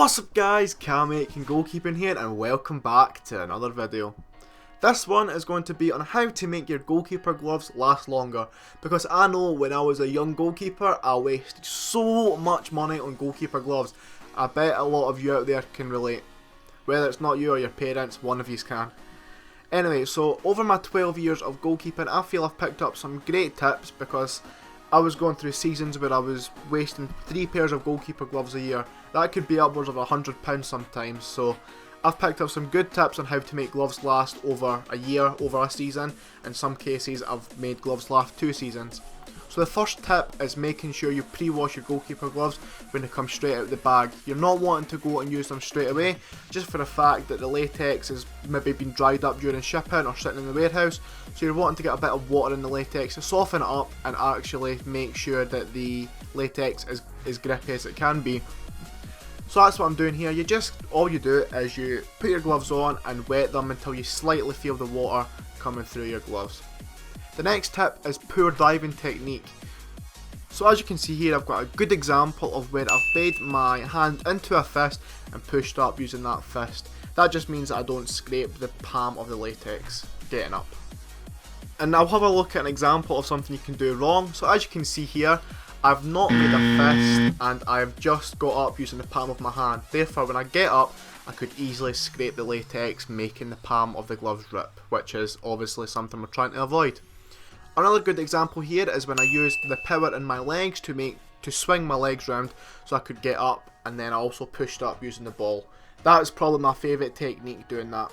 What's up guys, Calmaking Goalkeeping here and welcome back to another video. This one is going to be on how to make your goalkeeper gloves last longer, because I know when I was a young goalkeeper I wasted so much money on goalkeeper gloves. I bet a lot of you out there can relate. Whether it's not you or your parents, one of you can. Anyway, so over my 12 years of goalkeeping I feel I've picked up some great tips, because I was going through seasons where I was wasting 3 pairs of goalkeeper gloves a year. That could be upwards of £100 sometimes, so I've picked up some good tips on how to make gloves last over a year, over a season. In some cases I've made gloves last 2 seasons. So the first tip is making sure you pre-wash your goalkeeper gloves when they come straight out of the bag. You're not wanting to go and use them straight away, just for the fact that the latex has maybe been dried up during shipping or sitting in the warehouse. So you're wanting to get a bit of water in the latex to soften it up and actually make sure that the latex is as grippy as it can be. So that's what I'm doing here. All you do is you put your gloves on and wet them until you slightly feel the water coming through your gloves. The next tip is poor diving technique. So as you can see here, I've got a good example of where I've made my hand into a fist and pushed up using that fist. That just means that I don't scrape the palm of the latex getting up. And I'll have a look at an example of something you can do wrong. So as you can see here, I've not made a fist and I've just got up using the palm of my hand. Therefore, when I get up, I could easily scrape the latex, making the palm of the gloves rip, which is obviously something we're trying to avoid. Another good example here is when I used the power in my legs to swing my legs round so I could get up, and then I also pushed up using the ball. That is probably my favourite technique, doing that.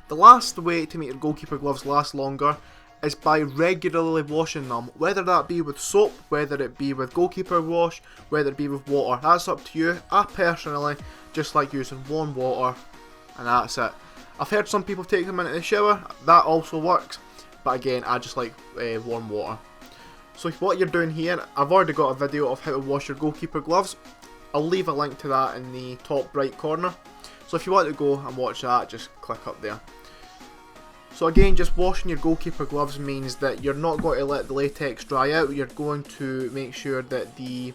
The last way to make your goalkeeper gloves last longer is by regularly washing them, whether that be with soap, whether it be with goalkeeper wash, whether it be with water. That's up to you. I personally just like using warm water and that's it. I've heard some people take them into the shower, that also works, but again I just like warm water. So what you're doing here, I've already got a video of how to wash your goalkeeper gloves. I'll leave a link to that in the top right corner, so if you want to go and watch that, just click up there. So again, just washing your goalkeeper gloves means that you're not going to let the latex dry out. You're going to make sure that the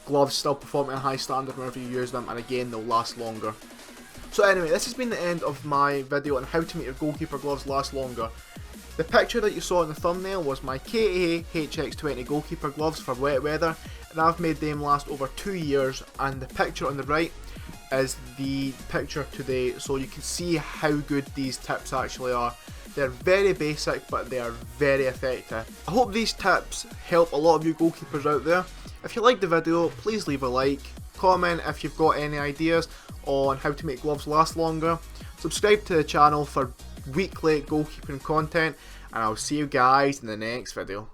gloves still perform at a high standard whenever you use them, and again they'll last longer. So anyway, this has been the end of my video on how to make your goalkeeper gloves last longer. The picture that you saw in the thumbnail was my KA HX20 goalkeeper gloves for wet weather, and I've made them last over 2 years, and the picture on the right is the picture today, so you can see how good these tips actually are. They're very basic, but they are very effective. I hope these tips help a lot of you goalkeepers out there. If you liked the video, please leave a like, comment if you've got any ideas on how to make gloves last longer, subscribe to the channel for weekly goalkeeping content, and I'll see you guys in the next video.